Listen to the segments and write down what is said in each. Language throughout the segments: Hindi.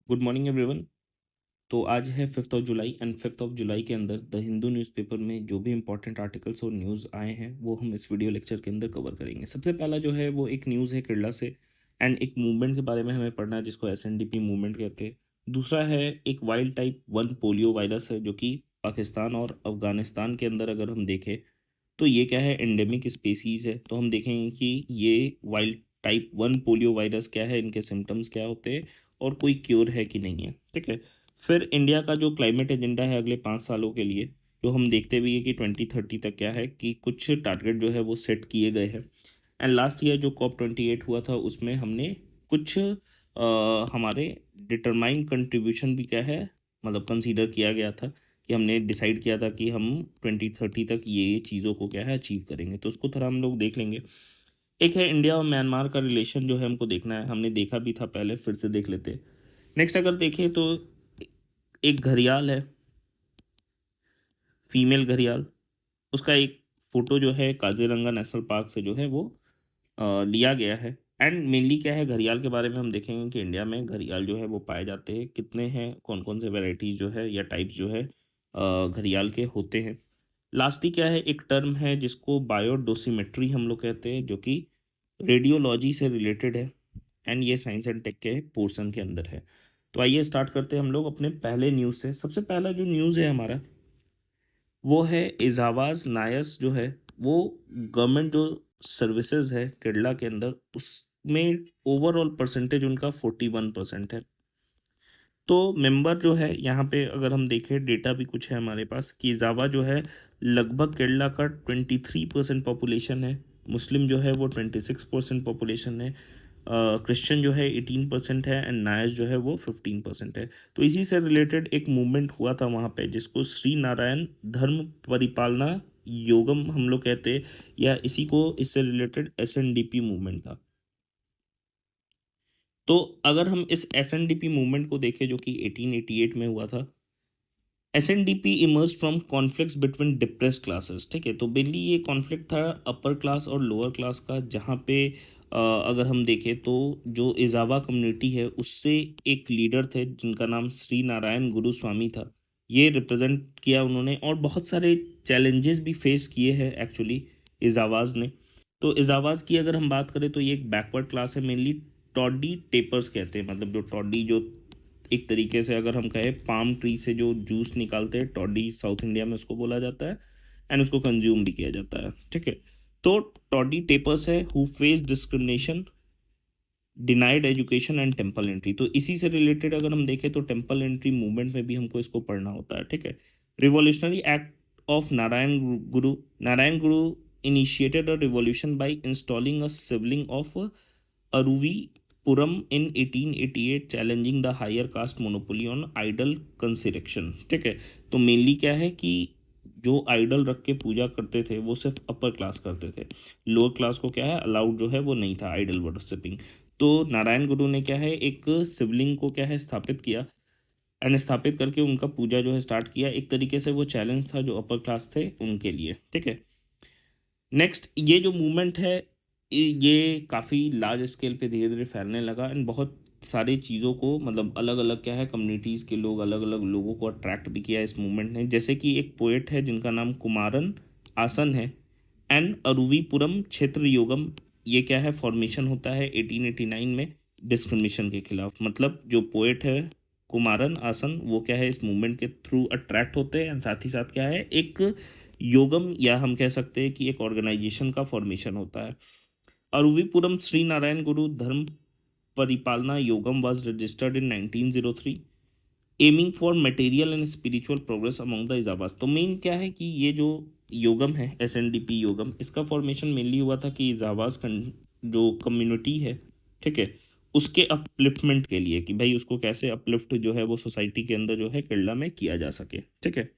Good morning everyone. तो आज है 5 जुलाई एंड 5 जुलाई के अंदर द हिंदू न्यूज़पेपर में जो भी इंपॉर्टेंट आर्टिकल्स और न्यूज़ आए हैं वो हम इस वीडियो लेक्चर के अंदर कवर करेंगे। सबसे पहला जो है वो एक न्यूज़ है केरला से एंड एक मूवमेंट के बारे में हमें पढ़ना है जिसको एसएनडीपी मूवमेंट कहते हैं। दूसरा है एक वाइल्ड टाइप 1 पोलियो वायरस है जो कि पाकिस्तान और अफगानिस्तान के अंदर अगर हम देखें तो ये क्या है, एंडेमिक स्पीसीज है। तो हम देखेंगे कि ये वाइल्ड टाइप 1 पोलियो वायरस क्या है, इनके सिम्टम्स क्या होते हैं और कोई क्योर है कि नहीं है। ठीक है। फिर इंडिया का जो क्लाइमेट एजेंडा है अगले 5 सालों के लिए, जो हम देखते भी है कि 2030 तक क्या है कि कुछ टारगेट जो है वो सेट किए गए हैं। एंड लास्ट ईयर जो COP28 हुआ था उसमें हमने कुछ हमारे डिटरमाइन कंट्रीब्यूशन भी क्या है, मतलब कंसीडर किया गया था कि हमने डिसाइड किया था कि हम 2030 तक ये चीज़ों को क्या है अचीव करेंगे। तो उसको थोड़ा हम लोग देख लेंगे। एक है इंडिया और म्यांमार का रिलेशन जो है हमको देखना है, हमने देखा भी था पहले, फिर से देख लेते हैं। नेक्स्ट अगर देखें तो एक घड़ियाल है, फीमेल घड़ियाल, उसका एक फ़ोटो जो है काजीरंगा नेशनल पार्क से जो है वो लिया गया है। एंड मेनली क्या है, घड़ियाल के बारे में हम देखेंगे कि इंडिया में घड़ियाल जो है वो पाए जाते हैं, कितने हैं, कौन कौन से वेराइटीज़ जो है या टाइप्स जो है घड़ियाल के होते हैं। लास्टली क्या है, एक टर्म है जिसको बायोडोसीमेट्री हम लोग कहते हैं जो कि रेडियोलॉजी से रिलेटेड है एंड ये साइंस एंड टेक के पोर्शन के अंदर है। तो आइए स्टार्ट करते हैं हम लोग अपने पहले न्यूज़ से। सबसे पहला जो न्यूज़ है हमारा वो है एजावाज नायस जो है वो गवर्नमेंट जो सर्विसेज है केरला के अंदर उसमें ओवरऑल परसेंटेज उनका 41% है। तो मेंबर जो है यहाँ पे अगर हम देखें डेटा भी कुछ है हमारे पास कि जावा जो है लगभग केरला का 23% पॉपुलेशन है, मुस्लिम जो है वो 26% पॉपुलेशन है, क्रिश्चियन जो है 18% है एंड नायस जो है वो 15% है। तो इसी से रिलेटेड एक मूवमेंट हुआ था वहाँ पे जिसको श्री नारायण धर्म परिपालना योगम हम लोग कहते हैं, या इसी को इससे रिलेटेड एसएनडीपी मूवमेंट था। तो अगर हम इस एसएनडीपी मूवमेंट को देखें जो कि 1888 में हुआ था, SNDP emerge from conflicts between depressed classes. ठीक है, तो मेनली ये कॉन्फ्लिक्ट था अपर क्लास और लोअर क्लास का, जहाँ पे अगर हम देखें तो जो इजावा कम्युनिटी है उससे एक लीडर थे जिनका नाम श्री नारायण गुरु स्वामी था, ये रिप्रेजेंट किया उन्होंने और बहुत सारे चैलेंजेस भी फेस किए हैं एक्चुअली इजावाज ने। तो इजावाज की अगर हम बात करें तो ये एक बैकवर्ड क्लास है, मेनली टॉडी टेपर्स कहते हैं, मतलब जो टॉडी जो एक तरीके से अगर हम कहें पाम ट्री से जो जूस निकालते हैं, टॉडी साउथ इंडिया में उसको बोला जाता है एंड उसको कंज्यूम भी किया जाता है। ठीक है, तो टॉडी टेपर्स है who face discrimination, denied education and temple entry. तो इसी से रिलेटेड अगर हम देखें तो टेम्पल एंट्री मूवमेंट में भी हमको इसको पढ़ना होता है। ठीक है, revolutionary act of Narayana Guru initiated a revolution by installing a Shivling of Aruvippuram in 1888 challenging the higher caste monopoly on idol consecration. ठीक है, तो मेनली क्या है कि जो आइडल रख के पूजा करते थे वो सिर्फ अपर क्लास करते थे, लोअर क्लास को क्या है अलाउड जो है वो नहीं था आइडल वर्शिपिंग। तो नारायण गुरु ने क्या है एक शिवलिंग को क्या है स्थापित किया एंड स्थापित करके उनका पूजा जो है स्टार्ट किया। एक तरीके से वो चैलेंज था जो अपर क्लास थे उनके लिए। ठीक है, नेक्स्ट ये जो मूवमेंट है ये काफ़ी लार्ज स्केल पे धीरे धीरे फैलने लगा एंड बहुत सारी चीज़ों को, मतलब अलग अलग क्या है कम्युनिटीज़ के लोग, अलग अलग लोगों को अट्रैक्ट भी किया इस मूवमेंट ने। जैसे कि एक पोएट है जिनका नाम कुमारन आसन है एंड अरुवीपुरम क्षेत्र योगम, ये क्या है फॉर्मेशन होता है 1889 में डिस्क्रिमिनेशन के खिलाफ। मतलब जो पोएट है कुमारन आसन वो क्या है इस मूवमेंट के थ्रू अट्रैक्ट होते हैं एंड साथ ही साथ क्या है एक योगम या हम कह सकते हैं कि एक ऑर्गेनाइजेशन का फॉर्मेशन होता है। अरुविपुरम श्री नारायण गुरु Dharma Paripalana Yogam was registered in 1903 aiming for material and spiritual progress among the इजाबास। तो मेन क्या है कि ये जो योगम है एसएनडीपी योगम, इसका फॉर्मेशन मेनली हुआ था कि इजाबास जो कम्युनिटी है, ठीक है, उसके अपलिफ्टमेंट के लिए कि भाई उसको कैसे अपलिफ्ट जो है वो सोसाइटी के अंदर जो है केरला में किया जा सके। ठीक है,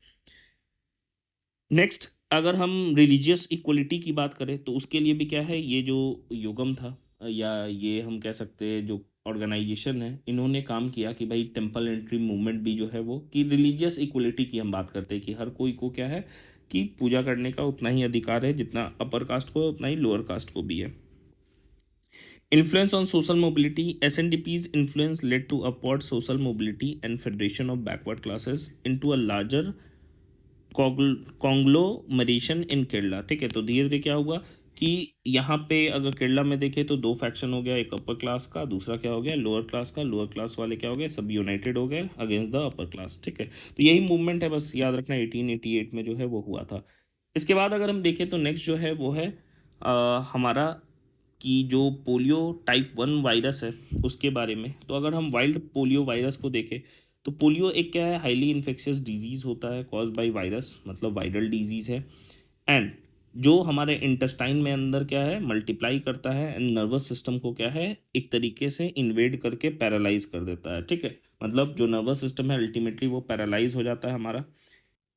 नेक्स्ट अगर हम रिलीजियस इक्वलिटी की बात करें तो उसके लिए भी क्या है ये जो युगम था या ये हम कह सकते हैं जो ऑर्गेनाइजेशन है, इन्होंने काम किया कि भाई टेम्पल एंट्री मूवमेंट भी जो है वो कि रिलीजियस इक्वलिटी की हम बात करते हैं कि हर कोई को क्या है कि पूजा करने का उतना ही अधिकार है जितना अपर कास्ट को है उतना ही लोअर कास्ट को भी है। Influence on social mobility. SNDP's influence led to upward social mobility and federation of backward classes into a larger कॉन्ग्लोमरेशन इन केरला। ठीक है, तो धीरे धीरे क्या हुआ कि यहाँ पे अगर केरला में देखें तो दो फैक्शन हो गया, एक अपर क्लास का, दूसरा क्या हो गया लोअर क्लास का। लोअर क्लास वाले क्या हो गए, सब यूनाइटेड हो गए अगेंस्ट द अपर क्लास। ठीक है, तो यही मूवमेंट है, बस याद रखना 1888 में जो है वो हुआ था। इसके बाद अगर हम देखें तो नेक्स्ट जो है वो है हमारा कि जो पोलियो टाइप 1 वायरस है उसके बारे में। तो अगर हम वाइल्ड पोलियो वायरस को देखें तो पोलियो एक क्या है, हाईली इन्फेक्शियस डिजीज़ होता है, कॉज बाय वायरस, मतलब वायरल डिजीज़ है। एंड जो हमारे इंटेस्टाइन में अंदर क्या है, मल्टीप्लाई करता है एंड नर्वस सिस्टम को क्या है एक तरीके से इन्वेड करके पैरालाइज कर देता है। ठीक है, मतलब जो नर्वस सिस्टम है अल्टीमेटली वो पैरालाइज हो जाता है हमारा।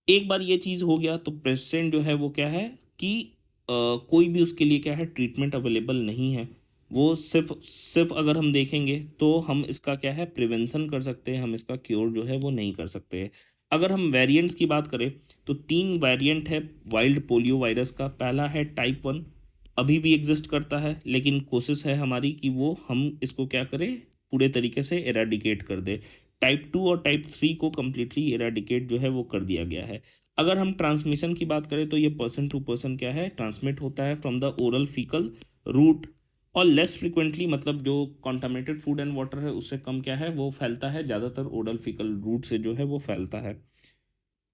एक बार ये चीज़ हो गया तो पेशेंट जो है वो क्या है कि कोई भी उसके लिए क्या है ट्रीटमेंट अवेलेबल नहीं है। वो सिर्फ सिर्फ अगर हम देखेंगे तो हम इसका क्या है प्रिवेंशन कर सकते हैं, हम इसका क्योर जो है वो नहीं कर सकते हैं। अगर हम वेरिएंट्स की बात करें तो 3 वेरिएंट है वाइल्ड पोलियो वायरस का। पहला है टाइप 1, अभी भी एग्जिस्ट करता है, लेकिन कोशिश है हमारी कि वो हम इसको क्या करें पूरे तरीके से एराडिकेट कर दे। टाइप 2 और टाइप 3 को कम्प्लीटली एराडिकेट जो है वो कर दिया गया है। अगर हम ट्रांसमिशन की बात करें तो ये पर्सन टू पर्सन क्या है ट्रांसमिट होता है from the oral faecal route, और लेस फ्रिक्वेंटली, मतलब जो कॉन्टामिनेटेड फूड एंड वाटर है उससे कम क्या है वो फैलता है, ज़्यादातर ओरल फीकल रूट से जो है वो फैलता है।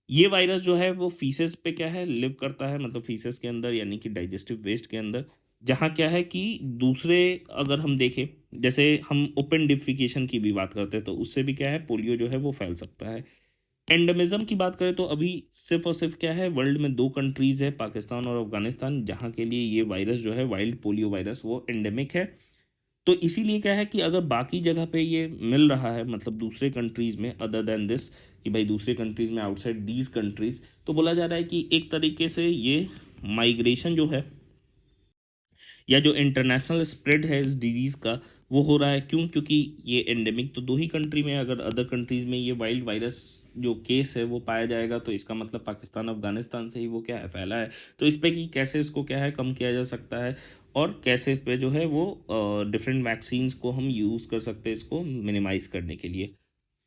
ये वायरस जो है वो फीसेस पे क्या है लिव करता है, मतलब फीसेस के अंदर यानी कि डाइजेस्टिव वेस्ट के अंदर, जहाँ क्या है कि दूसरे अगर हम देखें जैसे हम ओपन डिफिकेशन की भी बात करते हैं तो उससे भी क्या है पोलियो जो है वो फैल सकता है। एंडेमिज्म की बात करें तो अभी सिर्फ और सिर्फ क्या है वर्ल्ड में 2 कंट्रीज़ है, पाकिस्तान और अफगानिस्तान, जहाँ के लिए ये वायरस जो है वाइल्ड पोलियो वायरस वो एंडेमिक है। तो इसीलिए क्या है कि अगर बाकी जगह पे ये मिल रहा है, मतलब दूसरे कंट्रीज़ में अदर देन दिस, कि भाई दूसरे कंट्रीज़ में आउटसाइड दीज कंट्रीज़, तो बोला जा रहा है कि एक तरीके से ये माइग्रेशन जो है या जो इंटरनेशनल स्प्रेड है इस डिजीज़ का वो हो रहा है। क्यों? क्योंकि ये एंडेमिक तो 2 ही कंट्री में है, अगर अदर कंट्रीज़ में ये वाइल्ड वायरस जो केस है वो पाया जाएगा तो इसका मतलब पाकिस्तान अफगानिस्तान से ही वो क्या है फैला है। तो इस पे कि कैसे इसको क्या है कम किया जा सकता है और कैसे इस पे जो है वो डिफरेंट वैक्सीन्स को हम यूज़ कर सकते हैं इसको मिनिमाइज़ करने के लिए।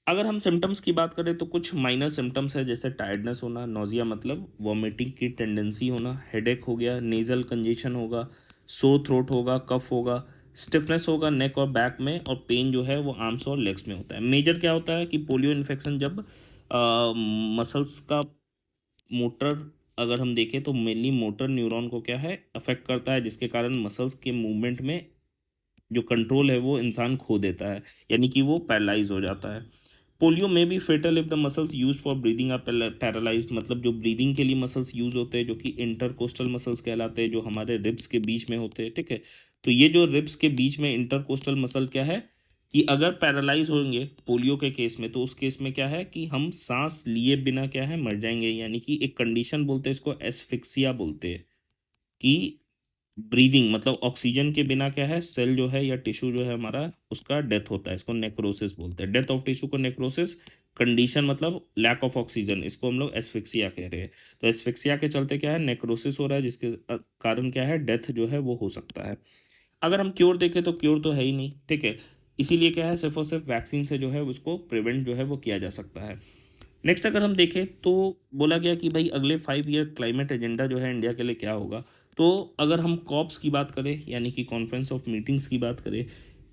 अगर हम सिम्टम्स की बात करें तो कुछ माइनर सिम्टम्स है, जैसे टायर्डनेस होना, नोज़िया मतलब वॉमिटिंग की टेंडेंसी होना, हेडेक हो गया, नेज़ल कंजेशन होगा, सोर थ्रोट होगा, कफ होगा, स्टिफनेस होगा नेक और बैक में, और पेन जो है वो आर्म्स और लेग्स में होता है। मेजर क्या होता है कि पोलियो इन्फेक्शन जब मसल्स का मोटर, अगर हम देखें तो मेनली मोटर न्यूरॉन को क्या है अफेक्ट करता है, जिसके कारण मसल्स के मूवमेंट में जो कंट्रोल है वो इंसान खो देता है, यानी कि वो पैरालाइज हो जाता है। पोलियो में be fatal if the muscles use for breathing are paralysed, मतलब जो ब्रीदिंग के लिए मसल्स यूज होते हैं जो कि इंटरकोस्टल मसल्स कहलाते हैं, जो हमारे रिब्स के बीच में होते हैं। ठीक है, तो ये जो रिब्स के बीच में इंटरकोस्टल मसल क्या है कि अगर पैरालाइज होंगे पोलियो के केस में तो उस केस में क्या है कि हम सांस लिए बिना क्या है मर जाएंगे, यानी कि एक कंडीशन बोलते हैं इसको एस्फिक्सिया बोलते हैं, कि ब्रीदिंग मतलब ऑक्सीजन के बिना क्या है सेल जो है या टिश्यू जो है हमारा उसका डेथ होता है, इसको नेक्रोसिस बोलते हैं। डेथ ऑफ टिश्यू को नेक्रोसिस, कंडीशन मतलब लैक ऑफ ऑक्सीजन, इसको हम लोग एस्फिक्सिया कह रहे हैं। तो एस्फिक्सिया के चलते क्या है नेक्रोसिस हो रहा है, जिसके कारण क्या है डेथ जो है वो हो सकता है। अगर हम क्योर देखें तो क्योर तो है ही नहीं। ठीक है, इसीलिए क्या है सिर्फ और सिर्फ वैक्सीन से जो है उसको प्रिवेंट जो है वो किया जा सकता है। नेक्स्ट अगर हम देखें तो बोला गया कि भाई अगले 5 ईयर क्लाइमेट एजेंडा जो है इंडिया के लिए क्या होगा। तो अगर हम कॉप्स की बात करें यानी कि कॉन्फ्रेंस ऑफ मीटिंग्स की बात करें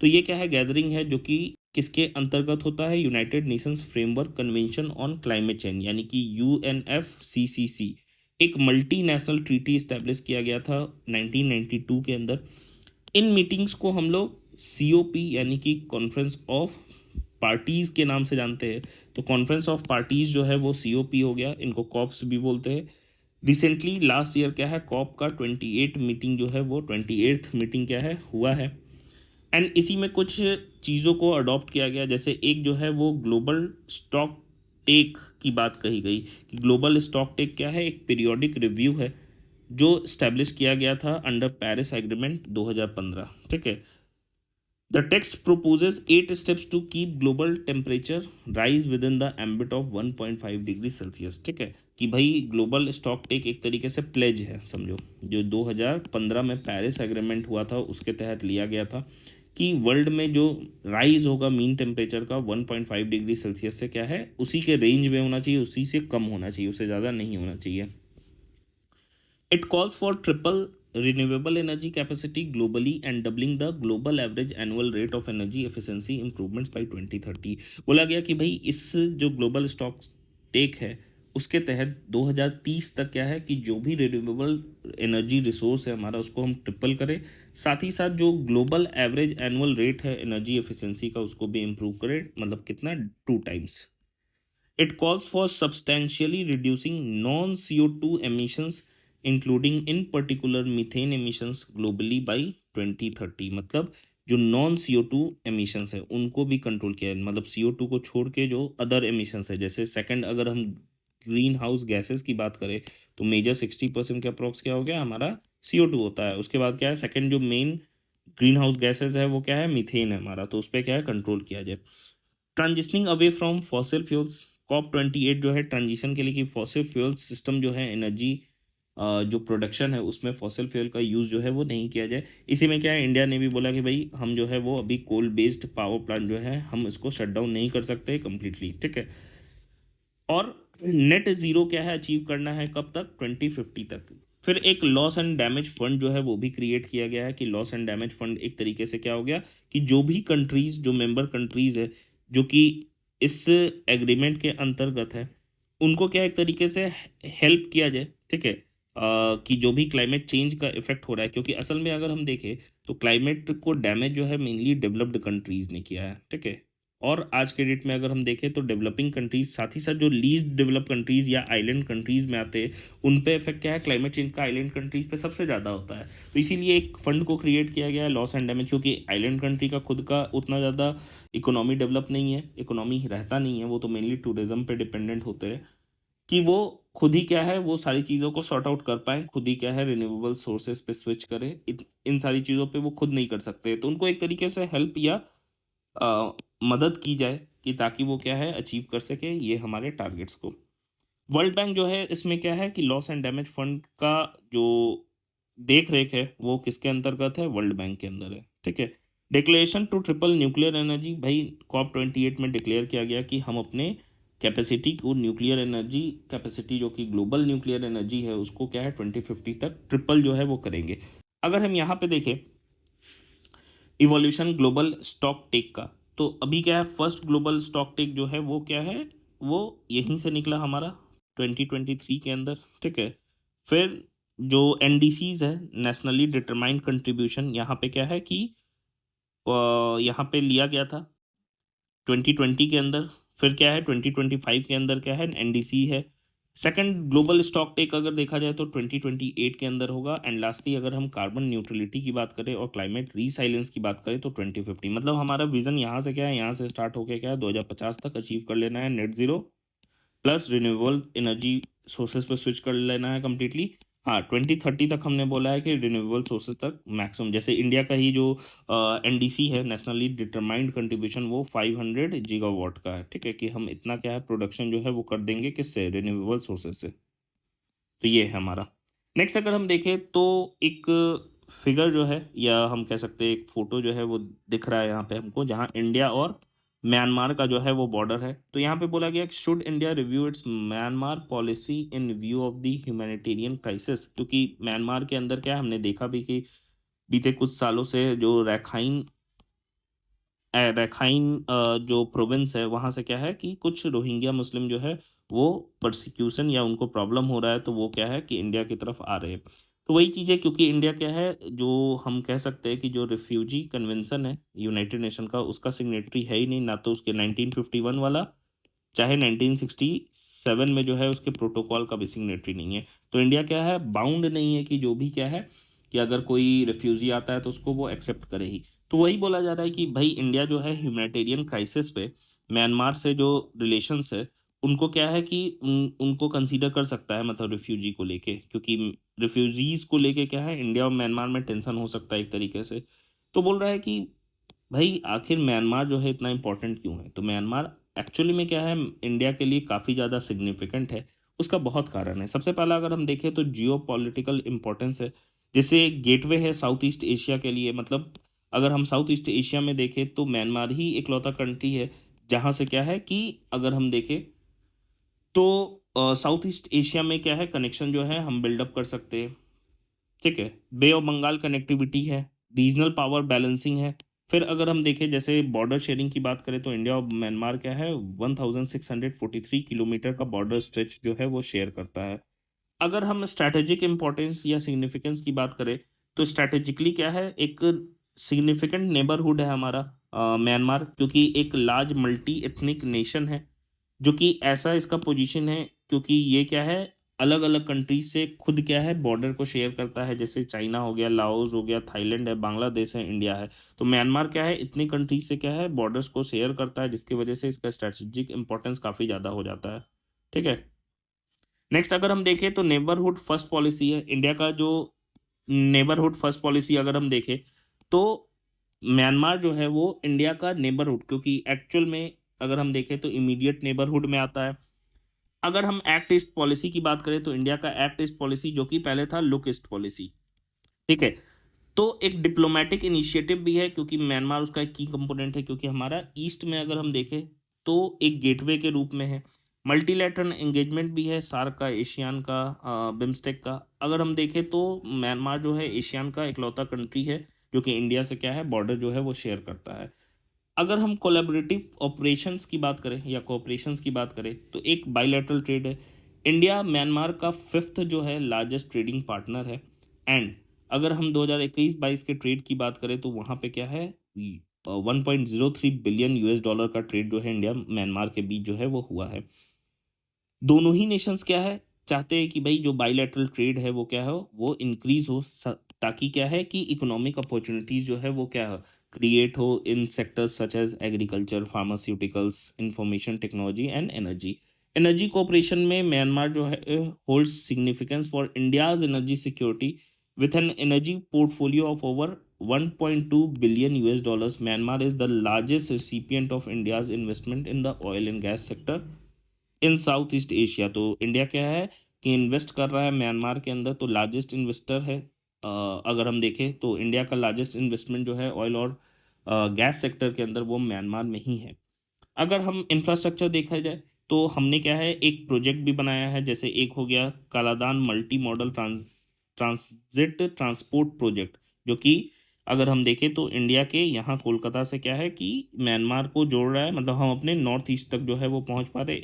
तो ये क्या है गैदरिंग है जो कि किसके अंतर्गत होता है, United Nations framework convention on climate change यानी कि UNFCCC। एक मल्टी नेशनल ट्रीटी इस्टेब्लिश किया गया था 1992 के अंदर। इन मीटिंग्स को हम लोग COP यानी कि कॉन्फ्रेंस ऑफ पार्टीज़ के नाम से जानते हैं। तो कॉन्फ्रेंस ऑफ पार्टीज़ जो है वो COP हो गया, इनको कॉप्स भी बोलते हैं। रिसेंटली लास्ट ईयर क्या है कॉप का 28 मीटिंग जो है वो 28th मीटिंग क्या है हुआ है। एंड इसी में कुछ चीज़ों को अडॉप्ट किया गया, जैसे एक जो है वो ग्लोबल स्टॉक टेक की बात कही गई कि ग्लोबल स्टॉक टेक क्या है, एक पीरियोडिक रिव्यू है जो इस्टेब्लिश किया गया था अंडर पेरिस एग्रीमेंट 2015। ठीक है, the text proposes 8 steps to keep global temperature rise within the ambit of 1.5 degree Celsius. ठीक है कि भाई ग्लोबल स्टॉक टेक एक तरीके से प्लेज है, समझो, जो 2015 में पेरिस एग्रीमेंट हुआ था उसके तहत लिया गया था कि वर्ल्ड में जो राइज होगा मीन टेम्परेचर का 1.5 डिग्री सेल्सियस से क्या है उसी के रेंज में होना चाहिए, उसी से कम होना चाहिए, उससे ज़्यादा नहीं होना चाहिए। It calls for triple renewable energy capacity globally and doubling the global average annual rate of energy efficiency improvements by 2030। बोला गया कि भाई इस जो ग्लोबल स्टॉक टेक है उसके तहत 2030 तक क्या है कि जो भी रिन्यूएबल एनर्जी रिसोर्स है हमारा उसको हम ट्रिपल करें, साथ ही साथ जो ग्लोबल एवरेज एनुअल रेट है एनर्जी एफिशिएंसी का उसको भी इम्प्रूव करें, मतलब कितना, 2 times। It calls for substantially reducing non-CO2 emissions, including in particular methane emissions globally by 2030। मतलब जो नॉन CO2 एमिशंस है उनको भी कंट्रोल किया है, मतलब CO2 को छोड़ के जो अदर एमिशंस है, जैसे सेकंड अगर हम ग्रीन हाउस गैसेस की बात करें तो मेजर 60% का अप्रॉक्स क्या हो गया हमारा CO2 होता है। उसके बाद क्या है सेकंड जो मेन ग्रीन हाउस गैसेस है वो क्या है, मीथेन है हमारा, तो उस पर क्या है कंट्रोल किया जाए। Transitioning away from fossil fuels, COP28 जो है ट्रांजिशन के लिए कि फॉसिल फ्यूल सिस्टम जो है एनर्जी जो प्रोडक्शन है उसमें फॉसिल फ्यूल का यूज़ जो है वो नहीं किया जाए। इसी में क्या है इंडिया ने भी बोला कि भाई हम जो है वो अभी कोल बेस्ड पावर प्लांट जो है हम इसको शट डाउन नहीं कर सकते कम्प्लीटली। ठीक है, और नेट ज़ीरो क्या है अचीव करना है कब तक, 2050 तक। फिर एक लॉस एंड डैमेज फंड जो है वो भी क्रिएट किया गया है कि लॉस एंड डैमेज फंड एक तरीके से क्या हो गया कि जो भी कंट्रीज जो मेंबर कंट्रीज है जो कि इस एग्रीमेंट के अंतर्गत है उनको क्या एक तरीके से हेल्प किया जाए। ठीक है, कि जो भी क्लाइमेट चेंज का इफेक्ट हो रहा है, क्योंकि असल में अगर हम देखें तो क्लाइमेट को डैमेज जो है मेनली डेवलप्ड कंट्रीज ने किया है। ठीक है, और आज के डेट में अगर हम देखें तो डेवलपिंग कंट्रीज साथ ही साथ जो लीस्ट डेवलप कंट्रीज या आइलैंड कंट्रीज में आते हैं उन पे इफेक्ट क्या है क्लाइमेट चेंज का आइलैंड कंट्रीज पे सबसे ज़्यादा होता है। तो इसीलिए एक फंड को क्रिएट किया गया है लॉस एंड डैमेज, क्योंकि आइलैंड कंट्री का खुद का उतना ज़्यादा इकोनॉमी डेवलप नहीं है, इकोनॉमी रहता नहीं है, वो तो मेनली टूरिज्म पे डिपेंडेंट होते हैं कि वो खुद ही क्या है वो सारी चीज़ों को सॉर्ट आउट कर पाएँ, खुद ही क्या है रिन्यूएबल सोर्सेज पे स्विच करें, इन सारी चीज़ों पे वो खुद नहीं कर सकते, तो उनको एक तरीके से हेल्प या मदद की जाए कि ताकि वो क्या है अचीव कर सके ये हमारे टारगेट्स को। वर्ल्ड बैंक जो है इसमें क्या है कि लॉस एंड डैमेज फंड का जो देख रेख है वो किसके अंतर्गत है, वर्ल्ड बैंक के अंदर है। ठीक है, declaration to triple nuclear energy, भाई COP28 में डिक्लेयर किया गया कि हम अपने कैपेसिटी को न्यूक्लियर एनर्जी कैपेसिटी जो कि ग्लोबल न्यूक्लियर एनर्जी है उसको क्या है 2050 तक ट्रिपल जो है वो करेंगे। अगर हम यहाँ पे देखें इवोल्यूशन ग्लोबल स्टॉक टेक का, तो अभी क्या है फर्स्ट ग्लोबल स्टॉक टेक जो है वो क्या है वो यहीं से निकला हमारा 2023 के अंदर। ठीक है, फिर जो NDCs है नेशनली डिटरमाइंड कंट्रीब्यूशन, यहाँ पे क्या है कि यहाँ पे लिया गया था 2020 के अंदर। फिर क्या है 2025 के अंदर क्या है NDC है। सेकंड ग्लोबल स्टॉक टेक अगर देखा जाए तो 2028 के अंदर होगा। एंड लास्टली अगर हम कार्बन न्यूट्रलिटी की बात करें और क्लाइमेट रीसाइलेंस की बात करें तो 2050, मतलब हमारा विजन यहाँ से क्या है, यहाँ से स्टार्ट होकर क्या है 2050 तक अचीव कर लेना है net zero plus renewable energy sources पर स्विच कर लेना है कम्प्लीटली। हाँ 2030 तक हमने बोला है कि रिन्यूएबल सोर्सेज तक मैक्सिमम, जैसे इंडिया का ही जो NDC है नेशनली डिटरमाइंड कंट्रीब्यूशन वो 500 गीगावाट का है। ठीक है, कि हम इतना क्या है प्रोडक्शन जो है वो कर देंगे किससे, रिन्यूएबल सोर्सेज से। तो ये है हमारा। नेक्स्ट अगर हम देखें तो एक फिगर जो है या हम कह सकते हैं एक फ़ोटो जो है वो दिख रहा है यहाँ पे हमको, जहाँ इंडिया और म्यांमार का जो है वो बॉर्डर है। तो यहाँ पे बोला गया should India review it's Myanmar policy in view of the humanitarian crisis, क्योंकि म्यांमार के अंदर क्या है हमने देखा भी कि बीते कुछ सालों से जो रखाइन जो प्रोविंस है वहाँ से क्या है कि कुछ रोहिंग्या मुस्लिम जो है वो परसिक्यूशन या उनको प्रॉब्लम हो रहा है, तो वो क्या है कि इंडिया की तरफ आ रहे हैं। तो वही चीज़ है, क्योंकि इंडिया क्या है जो हम कह सकते हैं कि जो रिफ्यूजी कन्वेंशन है यूनाइटेड नेशन का उसका सिग्नेटरी है ही नहीं, ना तो उसके 1951 वाला चाहे 1967 में जो है उसके प्रोटोकॉल का भी सिग्नेटरी नहीं है। तो इंडिया क्या है बाउंड नहीं है कि जो भी क्या है कि अगर कोई रिफ्यूजी आता है तो उसको वो एक्सेप्ट करे ही। तो वही बोला जा रहा है कि भाई इंडिया जो है ह्यूमैनिटेरियन क्राइसिस पे म्यांमार से जो रिलेशंस है उनको क्या है कि उनको कंसीडर कर सकता है, मतलब रिफ्यूजी को लेके, क्योंकि रिफ्यूजीज को लेके क्या है इंडिया और म्यांमार में टेंशन हो सकता है एक तरीके से। तो बोल रहा है कि भाई आखिर म्यांमार जो है इतना इम्पोर्टेंट क्यों है? तो म्यांमार एक्चुअली में क्या है, इंडिया के लिए काफ़ी ज़्यादा सिग्निफिकेंट है। उसका बहुत कारण है। सबसे पहला अगर हम देखें तो जियो पॉलिटिकल इम्पोर्टेंस है, जैसे गेटवे है साउथ ईस्ट एशिया के लिए। मतलब अगर हम साउथ ईस्ट एशिया में देखें तो म्यांमार ही इकलौता कंट्री है जहाँ से क्या है कि अगर हम देखें तो साउथ ईस्ट एशिया में क्या है, कनेक्शन जो है हम बिल्डअप कर सकते हैं। ठीक है, बे ऑफ बंगाल कनेक्टिविटी है, रीजनल पावर बैलेंसिंग है। फिर अगर हम देखें जैसे बॉर्डर शेयरिंग की बात करें तो इंडिया और म्यांमार क्या है, 1643 किलोमीटर का बॉर्डर स्ट्रेच जो है वो शेयर करता है। अगर हम स्ट्रैटेजिक इंपॉर्टेंस या सिग्निफिकेंस की बात करें तो स्ट्रैटेजिकली क्या है, एक सिग्निफिकेंट नेबरहुड है हमारा म्यांमार, क्योंकि एक लार्ज मल्टी एथनिक नेशन है, जो कि ऐसा इसका पोजीशन है क्योंकि ये क्या है, अलग अलग कंट्रीज से खुद क्या है बॉर्डर को शेयर करता है। जैसे चाइना हो गया, लाओस हो गया, थाईलैंड है, बांग्लादेश है, इंडिया है। तो म्यांमार क्या है, इतनी कंट्रीज से क्या है बॉर्डर्स को शेयर करता है, जिसकी वजह से इसका स्ट्रेटेजिक इंपॉर्टेंस काफ़ी ज़्यादा हो जाता है। ठीक है, नेक्स्ट अगर हम देखें तो नेबरहुड फर्स्ट पॉलिसी है इंडिया का। जो नेबरहुड फर्स्ट पॉलिसी अगर हम देखें तो म्यांमार जो है वो इंडिया का नेबरहुड, क्योंकि एक्चुअल में अगर हम देखें तो इमीडिएट नेबरहुड में आता है। अगर हम एक्ट ईस्ट पॉलिसी की बात करें तो इंडिया का एक्ट ईस्ट पॉलिसी, जो कि पहले था लुक ईस्ट पॉलिसी। ठीक है, तो एक डिप्लोमेटिक इनिशिएटिव भी है क्योंकि म्यांमार उसका एक की कंपोनेंट है, क्योंकि हमारा ईस्ट में अगर हम देखें तो एक गेटवे के रूप में है। मल्टीलैटरल एंगेजमेंट भी है, सार्क का, एशियान का, बिम्स्टेक का। अगर हम देखें तो म्यांमार जो है एशियान का इकलौता कंट्री है जो कि इंडिया से क्या है बॉर्डर जो है वो शेयर करता है। अगर हम कोलैबोरेटिव ऑपरेशंस की बात करें या कोऑपरेशंस की बात करें तो एक बायलैटरल ट्रेड है। इंडिया म्यांमार का फिफ्थ जो है लार्जेस्ट ट्रेडिंग पार्टनर है। एंड अगर हम 2021-22 के ट्रेड की बात करें तो वहाँ पे क्या है, 1.03 बिलियन US डॉलर का ट्रेड जो है इंडिया म्यांमार के बीच जो है वो हुआ है। दोनों ही नेशंस क्या है, चाहते हैं कि भाई जो बायलैटरल ट्रेड है वो क्या है, वो इंक्रीज हो, ताकि क्या है कि इकोनॉमिक अपॉर्चुनिटीज जो है वो क्या है, क्रिएट हो in sectors such as agriculture, pharmaceuticals, information technology and energy. Energy cooperation में म्यांमार जो है holds significance for India's energy security with an energy portfolio of over 1.2 billion US dollars. Myanmar is the largest recipient of India's investment in the oil and gas sector in south east Asia. तो इंडिया क्या है कि इन्वेस्ट कर रहा है म्यांमार के अंदर, तो लार्जेस्ट इन्वेस्टर है। अगर हम देखें तो इंडिया का लार्जेस्ट इन्वेस्टमेंट जो है ऑयल और गैस सेक्टर के अंदर वो म्यांमार में ही है। अगर हम इंफ्रास्ट्रक्चर देखा जाए तो हमने क्या है एक प्रोजेक्ट भी बनाया है, जैसे एक हो गया Kaladan multi modal transit transport project, जो कि अगर हम देखें तो इंडिया के यहाँ कोलकाता से क्या है कि म्यांमार को जोड़ रहा है। मतलब हम अपने नॉर्थ ईस्ट तक जो है वो पहुँच पा रहे हैं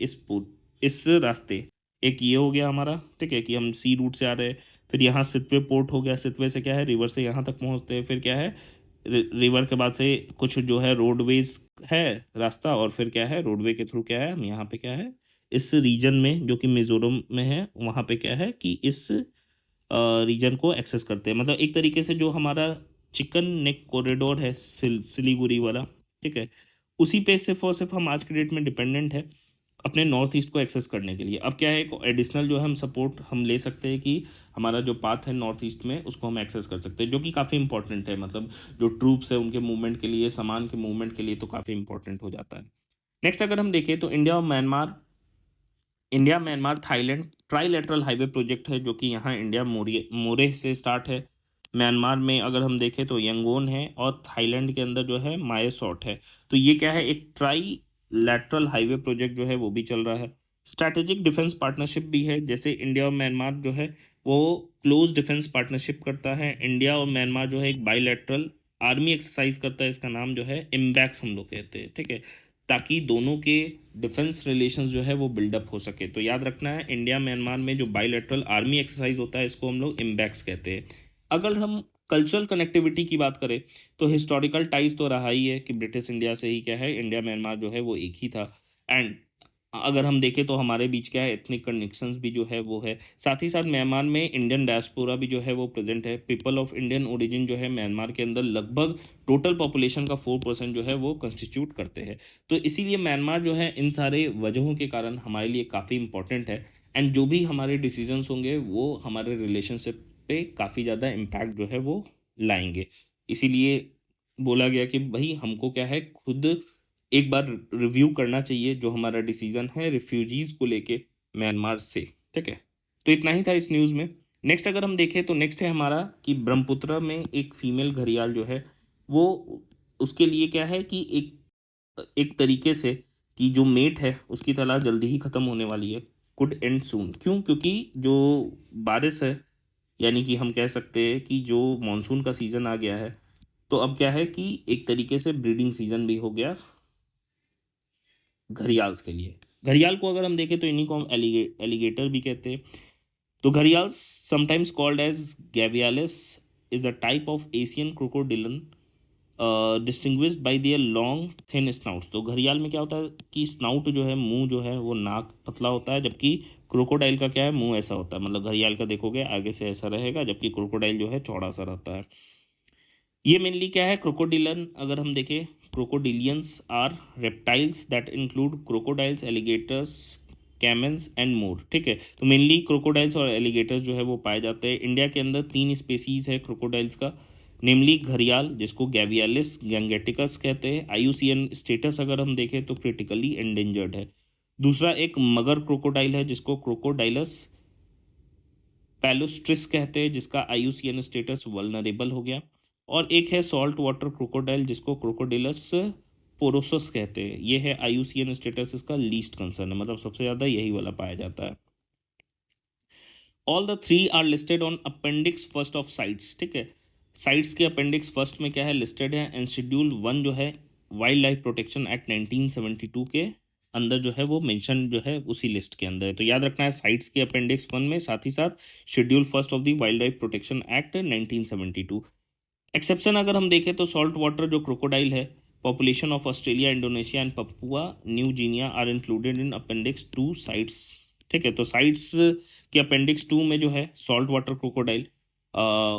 इस रास्ते। एक ये हो गया हमारा, ठीक है, कि हम सी रूट से आ रहे हैं। फिर यहाँ सितवे पोर्ट हो गया, सितवे से क्या है रिवर से यहाँ तक पहुँचते हैं। फिर क्या है रिवर के बाद से कुछ जो है रोडवेज है रास्ता, और फिर क्या है रोडवे के थ्रू क्या है हम यहाँ पे क्या है इस रीजन में जो कि मिजोरम में है वहाँ पे क्या है कि इस रीजन को एक्सेस करते हैं। मतलब एक तरीके से जो हमारा चिकन नेक कॉरिडोर है सिलीगुड़ी वाला, ठीक है, उसी पे सिर्फ और सिर्फ हम आज के डेट में डिपेंडेंट है अपने नॉर्थ ईस्ट को एक्सेस करने के लिए। अब क्या है एक एडिशनल जो है हम सपोर्ट हम ले सकते हैं कि हमारा जो पाथ है नॉर्थ ईस्ट में उसको हम एक्सेस कर सकते हैं, जो कि काफ़ी इंपॉर्टेंट है। मतलब जो ट्रूप्स है उनके मूवमेंट के लिए, सामान के मूवमेंट के लिए तो काफ़ी इंपॉर्टेंट हो जाता है। नेक्स्ट अगर हम देखें तो India Myanmar Thailand trilateral highway project है, जो कि यहाँ इंडिया मोरे से स्टार्ट है। म्यांमार में अगर हम देखें तो यंगोन है, और थाईलैंड के अंदर जो है माएसॉट है। तो ये क्या है एक ट्राई लैटरल हाईवे प्रोजेक्ट जो है वो भी चल रहा है। स्ट्रैटेजिक डिफेंस पार्टनरशिप भी है, जैसे इंडिया और म्यांमार जो है वो क्लोज डिफेंस पार्टनरशिप करता है। इंडिया और म्यांमार जो है एक बाईलैटरल आर्मी एक्सरसाइज करता है, इसका नाम जो है इम्बैक्स हम लोग कहते हैं, ठीक है, ताकि दोनों के डिफेंस रिलेशंस जो है वो बिल्डअप हो सके। तो याद रखना है इंडिया म्यांमार में जो बाईलैटरल आर्मी एक्सरसाइज होता है इसको हम लोग इम्बैक्स कहते हैं। अगर हम कल्चरल कनेक्टिविटी की बात करें तो हिस्टोरिकल टाइज तो रहा ही है कि ब्रिटिश इंडिया से ही क्या है इंडिया म्यांमार जो है वो एक ही था। एंड अगर हम देखें तो हमारे बीच क्या है एथनिक कनेक्शंस भी जो है वो है। साथ ही साथ म्यांमार में इंडियन डायस्पोरा भी जो है वो प्रेजेंट है। पीपल ऑफ इंडियन ओरिजिन जो है म्यांमार के अंदर लगभग टोटल पॉपुलेशन का 4% जो है वो कंस्टिट्यूट करते हैं। तो इसीलिए म्यांमार जो है इन सारे वजहों के कारण हमारे लिए काफ़ी इंपॉर्टेंट है। एंड जो भी हमारे डिसीजंस होंगे वो हमारे रिलेशनशिप पे काफ़ी ज़्यादा इम्पैक्ट जो है वो लाएंगे। इसीलिए बोला गया कि भाई हमको क्या है, खुद एक बार रिव्यू करना चाहिए जो हमारा डिसीजन है रिफ्यूजीज को लेके म्यांमार से। ठीक है, तो इतना ही था इस न्यूज़ में। नेक्स्ट अगर हम देखें तो नेक्स्ट है हमारा कि ब्रह्मपुत्र में एक फीमेल घड़ियाल जो है वो, उसके लिए क्या है कि एक एक तरीके से कि जो मेट है उसकी तलाश जल्दी ही ख़त्म होने वाली है, कुड एंड सून। क्यों? क्योंकि जो बारिश है, यानी कि हम कह सकते हैं कि जो मानसून का सीज़न आ गया है, तो अब क्या है कि एक तरीके से ब्रीडिंग सीजन भी हो गया घड़ियाल्स के लिए। घड़ियाल को अगर हम देखें तो इन्हीं को हम एलिगेटर भी कहते हैं। तो घड़ियाल sometimes called as gavialis is a type of Asian crocodilian distinguished by their long thin snouts. तो घड़ियाल में क्या होता है कि स्नाउट जो है, मुंह जो है वो नाक पतला होता है, जबकि क्रोकोडाइल का क्या है, मुंह ऐसा होता है। मतलब घड़ियाल का देखोगे आगे से ऐसा रहेगा, जबकि क्रोकोडाइल जो है चौड़ा सा रहता है। ये मेनली क्या है, क्रोकोडिलन अगर हम देखें, crocodilians are reptiles that include crocodiles, alligators, caimans and more. ठीक है, तो मेनली क्रोकोडाइल्स और एलिगेटर्स जो है वो पाए जाते हैं। इंडिया के अंदर 3 स्पेसीज है क्रोकोडाइल्स का, नेमली घड़ियाल जिसको गैवियालिस गैंगेटिकस कहते हैं। आईयूसीएन स्टेटस अगर हम देखें तो क्रिटिकली एंडेंजर्ड है। दूसरा एक मगर क्रोकोडाइल है जिसको क्रोकोडाइलस पैलोस्ट्रिस कहते हैं, जिसका आईयूसीएन स्टेटस वल्नरेबल हो गया। और एक है सॉल्ट वाटर क्रोकोडाइल जिसको क्रोकोडिलस पोरोसस कहते हैं, ये है आईयूसीएन स्टेटस इसका लीस्ट कंसर्न है, मतलब सबसे ज़्यादा यही वाला पाया जाता है। All the three are listed on appendix first of CITES. ठीक है, साइट्स के अपेंडिक्स फर्स्ट में क्या है, लिस्टेड है। एंड शेड्यूल 1 जो है वाइल्ड लाइफ प्रोटेक्शन एक्ट 1972 के अंदर जो है वो मेंशन जो है उसी लिस्ट के अंदर है। तो याद रखना है साइट्स के अपेंडिक्स 1 में, साथ ही साथ schedule first of the wildlife protection act 1972। Exception अगर हम देखें तो सॉल्ट वाटर जो क्रोकोडाइल है, population of Australia, Indonesia and Papua New Guinea are included in appendix 2 CITES. ठीक है, तो साइट्स के अपेंडिक्स 2 में जो है सॉल्ट वाटर क्रोकोडाइल,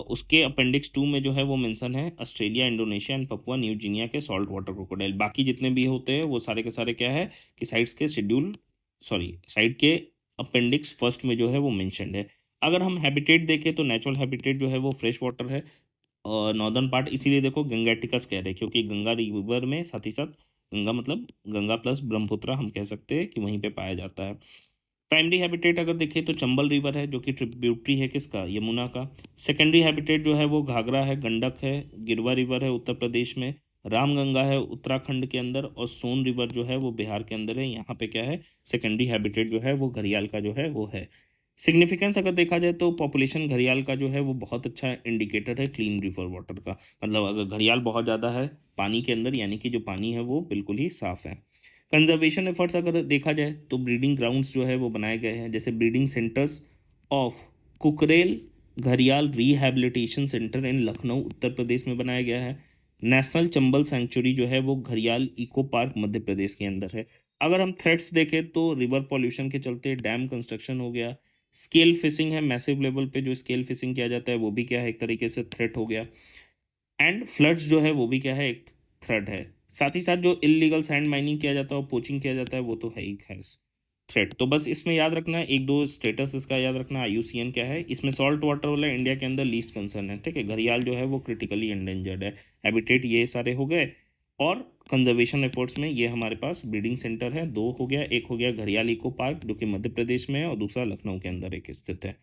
उसके अपेंडिक्स 2 में जो है वो मेंशन है Australia, Indonesia and Papua New Guinea के सॉल्ट वाटर क्रोकोडाइल। बाकी जितने भी होते हैं वो सारे के सारे क्या है कि साइट्स के शेड्यूल, सॉरी साइट के अपेंडिक्स फर्स्ट में जो है वो मेंशनड है। अगर हम हैबिटेट देखें तो नेचुरल हैबिटेट जो है वो फ्रेश वाटर है, और नॉर्दर्न पार्ट इसीलिए देखो गंगेटिकस कह रहे हैं, क्योंकि गंगा रिवर में साथ ही साथ, गंगा मतलब गंगा प्लस ब्रह्मपुत्र हम कह सकते हैं कि वहीं पे पाया जाता है। प्राइमरी हैबिटेट अगर देखें तो चंबल रिवर है जो कि ट्रिब्यूटरी है किसका, यमुना का। सेकेंडरी हैबिटेट जो है वो घाघरा है, गंडक है, गिरवा रिवर है उत्तर प्रदेश में, रामगंगा है उत्तराखंड के अंदर, और सोन रिवर जो है वो बिहार के अंदर है। यहाँ पे क्या है, सेकेंडरी हैबिटेट जो है वो घड़ियाल का जो है वो है। सिग्निफिकेंस अगर देखा जाए तो पॉपुलेशन घड़ियाल का जो है वो बहुत अच्छा इंडिकेटर है क्लीन रिवर वाटर का। मतलब अगर घड़ियाल बहुत ज़्यादा है पानी के अंदर, यानी कि जो पानी है वो बिल्कुल ही साफ़ है। कंजर्वेशन एफर्ट्स अगर देखा जाए तो ब्रीडिंग ग्राउंड्स जो है वो बनाए गए हैं, जैसे ब्रीडिंग सेंटर्स ऑफ कुकरेल घड़ियाल रिहैबिलिटेशन सेंटर इन लखनऊ उत्तर प्रदेश में बनाया गया है। नेशनल चंबल सेंचुरी जो है वो घड़ियाल इको पार्क मध्य प्रदेश के अंदर है। अगर हम थ्रेट्स देखें तो रिवर पॉल्यूशन के चलते डैम कंस्ट्रक्शन हो गया, स्केल फिशिंग है, मैसिव लेवल पे जो स्केल फिशिंग किया जाता है वो भी क्या है एक तरीके से थ्रेट हो गया, एंड फ्लड्स जो है वो भी क्या है एक थ्रेट है। साथ ही साथ जो इलीगल सैंड माइनिंग किया जाता है और पोचिंग किया जाता है वो तो है ही खैस थ्रेट। तो बस इसमें याद रखना है एक दो स्टेटस इसका याद रखना, आईयूसीएन क्या है इसमें, सॉल्ट वाटर वाला इंडिया के अंदर लीस्ट कंसर्न है। ठीक है, घड़ियाल जो है वो क्रिटिकली एंडेंजर्ड है। हैबिटेट ये सारे हो गए, और कंजर्वेशन एफर्ट्स में ये हमारे पास ब्रीडिंग सेंटर है, 2 हो गया, एक हो गया घड़ियाल इको पार्क जो कि मध्य प्रदेश में है, और दूसरा लखनऊ के अंदर एक स्थित है।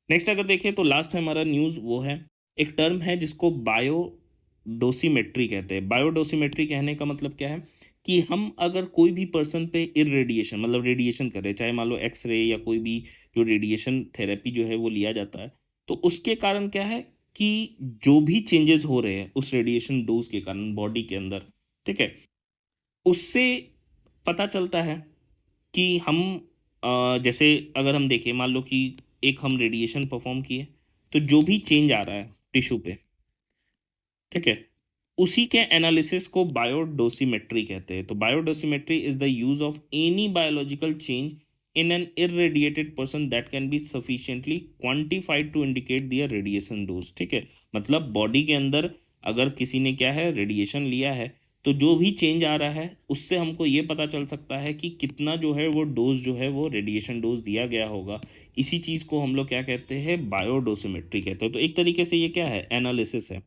नेक्स्ट अगर देखें तो लास्ट है हमारा न्यूज़ वो है, एक टर्म है जिसको बायोडोसीमेट्री कहते हैं। बायोडोसीमेट्री कहने का मतलब क्या है कि हम अगर कोई भी पर्सन पे इरेडिएशन मतलब रेडिएशन कर रहे हैं, चाहे मान लो एक्सरे या कोई भी जो रेडिएशन थेरेपी जो है वो लिया जाता है, तो उसके कारण क्या है कि जो भी चेंजेस हो रहे हैं उस रेडिएशन डोज के कारण बॉडी के अंदर, ठीक है, उससे पता चलता है कि हम जैसे अगर हम देखें मान लो कि एक हम रेडिएशन परफॉर्म किए, तो जो भी चेंज आ रहा है टिश्यू पे, ठीक है, उसी के एनालिसिस को बायोडोसीमेट्री कहते हैं। तो biodosimetry is the use of any biological change in an irradiated person that can be sufficiently quantified to indicate their radiation dose. ठीक है, मतलब बॉडी के अंदर अगर किसी ने क्या है रेडिएशन लिया है, तो जो भी चेंज आ रहा है उससे हमको ये पता चल सकता है कि कितना जो है वो डोज जो है वो रेडिएशन डोज दिया गया होगा। इसी चीज़ को हम लोग क्या कहते हैं, बायोडोसीमेट्री कहते हैं। तो एक तरीके से ये क्या है, एनालिसिस है।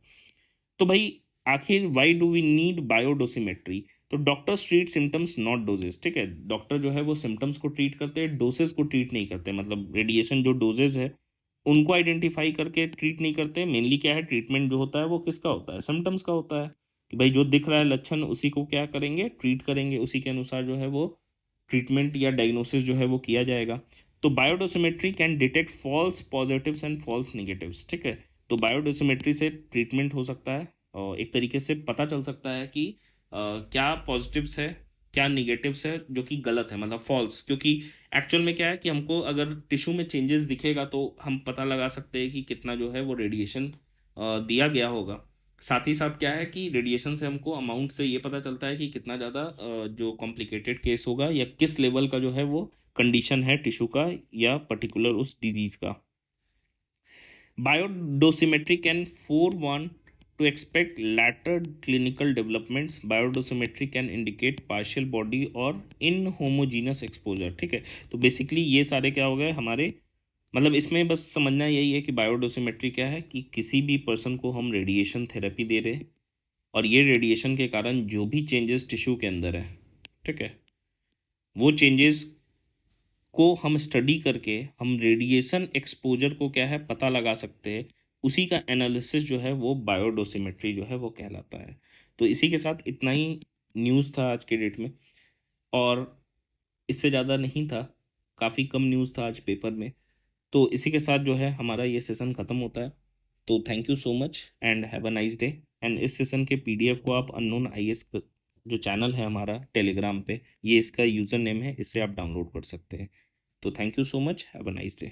तो भाई आखिर वाई डू वी नीड बायोडोसिमेट्री? तो doctors treat symptoms not doses, ठीक है। डॉक्टर जो है वो सिम्टम्स को ट्रीट करते हैं, डोसेस को ट्रीट नहीं करते। मतलब रेडिएशन जो डोजेज है उनको आइडेंटिफाई करके ट्रीट नहीं करते। मेनली क्या है, ट्रीटमेंट जो होता है वो किसका होता है, सिम्टम्स का होता है कि भाई जो दिख रहा है लक्षण उसी को क्या करेंगे, ट्रीट करेंगे, उसी के अनुसार जो है वो ट्रीटमेंट या डायग्नोसिस जो है वो किया जाएगा। तो biodosimetry can detect false positives and false negatives, ठीक है। तो बायोडोसिमेट्री से ट्रीटमेंट हो सकता है और एक तरीके से पता चल सकता है कि क्या पॉजिटिव्स है, क्या निगेटिव्स है जो कि गलत है, मतलब फॉल्स। क्योंकि एक्चुअल में क्या है कि हमको अगर टिश्यू में चेंजेस दिखेगा तो हम पता लगा सकते हैं कि कितना जो है वो रेडिएशन दिया गया होगा। साथ ही साथ क्या है कि रेडिएशन से हमको अमाउंट से ये पता चलता है कि कितना ज़्यादा जो कॉम्प्लिकेटेड केस होगा या किस लेवल का जो है वो कंडीशन है टिश्यू का या पर्टिकुलर उस डिजीज़ का। Biodosimetry can forewarn to expect later clinical developments. Biodosimetry can indicate partial body or inhomogeneous exposure, ठीक है। तो बेसिकली ये सारे क्या हो गए हमारे, मतलब इसमें बस समझना यही है कि बायोडोसिमेट्री क्या है कि किसी भी पर्सन को हम रेडिएशन थेरेपी दे रहे हैं और ये रेडिएशन के कारण जो भी चेंजेस टिश्यू के अंदर है, ठीक है, वो चेंजेस को हम स्टडी करके हम रेडिएशन एक्सपोजर को क्या है पता लगा सकते हैं। उसी का एनालिसिस जो है वो बायोडोसिमेट्री जो है वो कहलाता है। तो इसी के साथ इतना ही न्यूज़ था आज के डेट में, और इससे ज़्यादा नहीं था, काफ़ी कम न्यूज़ था आज पेपर में। तो इसी के साथ जो है हमारा ये सेशन ख़त्म होता है। तो thank you so much and have a nice day. And इस सेशन के पीडीएफ को आप अननोन आईएएस जो चैनल है हमारा टेलीग्राम पे, ये इसका यूज़र नेम है, इससे आप डाउनलोड कर सकते हैं। तो thank you so much, have a nice day.